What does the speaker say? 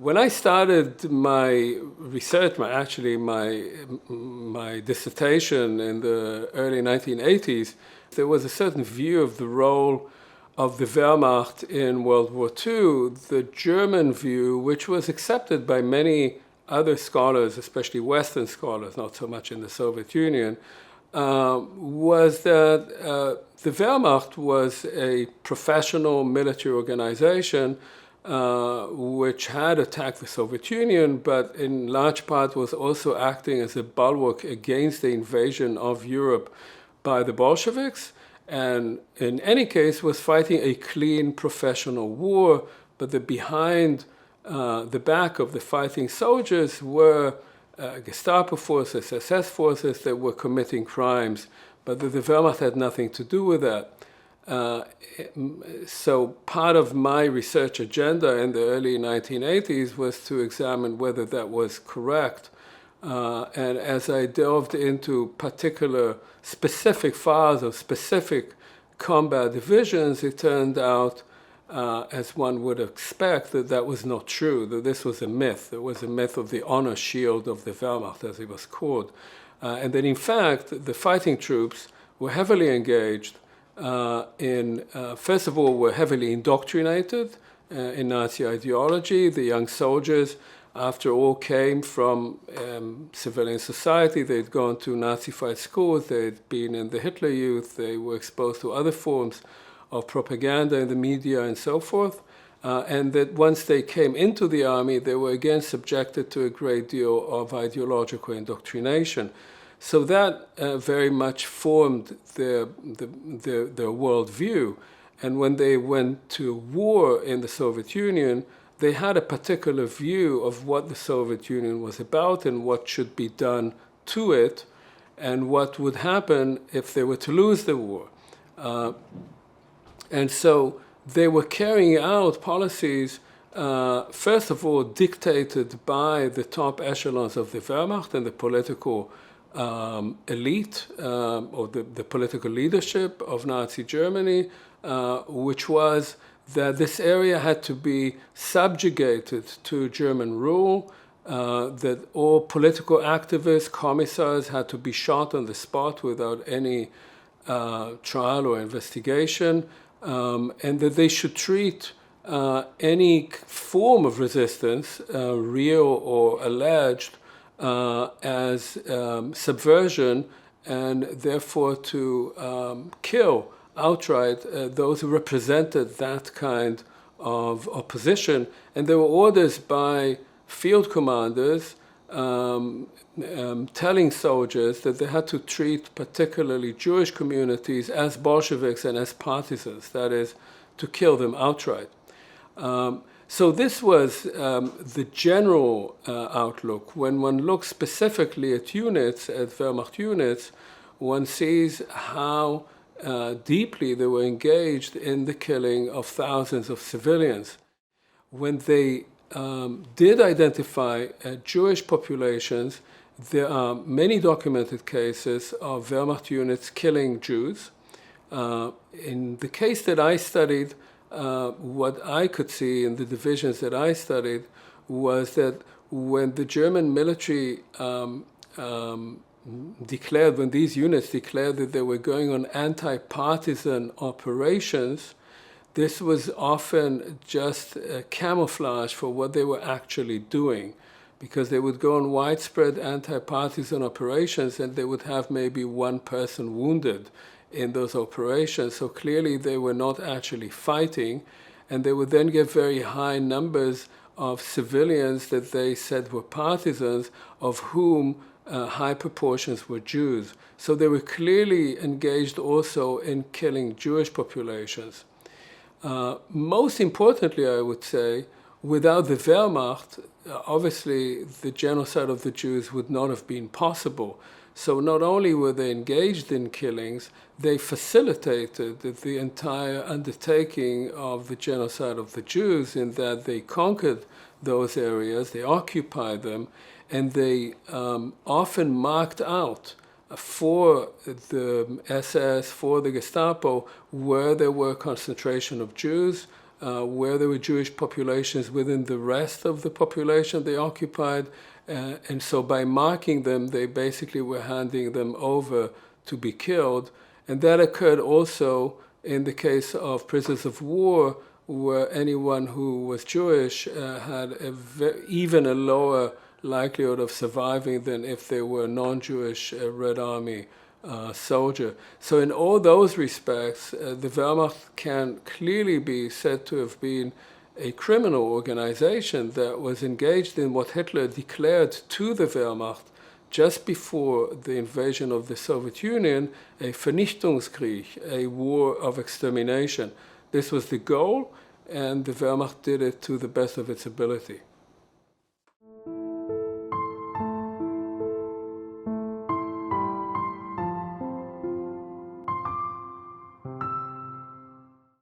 When I started my research, my dissertation in the early 1980s, there was a certain view of the role of the Wehrmacht in World War II, the German view, which was accepted by many other scholars, especially Western scholars, not so much in the Soviet Union, was that the Wehrmacht was a professional military organization which had attacked the Soviet Union, but in large part was also acting as a bulwark against the invasion of Europe by the Bolsheviks, and in any case was fighting a clean professional war, but behind the back of the fighting soldiers were Gestapo forces, SS forces that were committing crimes, but the Wehrmacht had nothing to do with that. So part of my research agenda in the early 1980s was to examine whether that was correct. And as I delved into particular specific files of specific combat divisions, it turned out, as one would expect, that that was not true, that this was a myth. It was a myth of the honor shield of the Wehrmacht, as it was called. And that in fact, the fighting troops were heavily engaged first of all, were heavily indoctrinated in Nazi ideology. The young soldiers, after all, came from civilian society. They'd gone to Nazified schools. They'd been in the Hitler Youth. They were exposed to other forms of propaganda in the media and so forth. And that once they came into the army, they were again subjected to a great deal of ideological indoctrination. So that very much formed their worldview. And when they went to war in the Soviet Union, they had a particular view of what the Soviet Union was about and what should be done to it, and what would happen if they were to lose the war. And so they were carrying out policies, first of all, dictated by the top echelons of the Wehrmacht and the political elite, or the political leadership of Nazi Germany, which was that this area had to be subjugated to German rule, that all political activists, commissars, had to be shot on the spot without any trial or investigation, and that they should treat any form of resistance, real or alleged, as subversion, and therefore to kill outright those who represented that kind of opposition. And there were orders by field commanders telling soldiers that they had to treat particularly Jewish communities as Bolsheviks and as partisans, that is, to kill them outright. So this was the general outlook. When one looks specifically at units, at Wehrmacht units, one sees how deeply they were engaged in the killing of thousands of civilians. When they did identify Jewish populations, there are many documented cases of Wehrmacht units killing Jews. In the case that I studied, what I could see in the divisions that I studied was that when the German military declared, when these units declared that they were going on anti-partisan operations, this was often just a camouflage for what they were actually doing, because they would go on widespread anti-partisan operations and they would have maybe one person wounded in those operations. So clearly they were not actually fighting, and they would then get very high numbers of civilians that they said were partisans, of whom high proportions were Jews. So they were clearly engaged also in killing Jewish populations. Most importantly, I would say, without the Wehrmacht, obviously the genocide of the Jews would not have been possible. So not only were they engaged in killings, they facilitated the entire undertaking of the genocide of the Jews, in that they conquered those areas, they occupied them, and they often marked out for the SS, for the Gestapo, where there were concentration of Jews, where there were Jewish populations within the rest of the population they occupied. And so by marking them, they basically were handing them over to be killed. And that occurred also in the case of prisoners of war, where anyone who was Jewish had even a lower likelihood of surviving than if they were non-Jewish Red Army soldier. So in all those respects, the Wehrmacht can clearly be said to have been a criminal organization that was engaged in what Hitler declared to the Wehrmacht just before the invasion of the Soviet Union, a Vernichtungskrieg, a war of extermination. This was the goal, and the Wehrmacht did it to the best of its ability.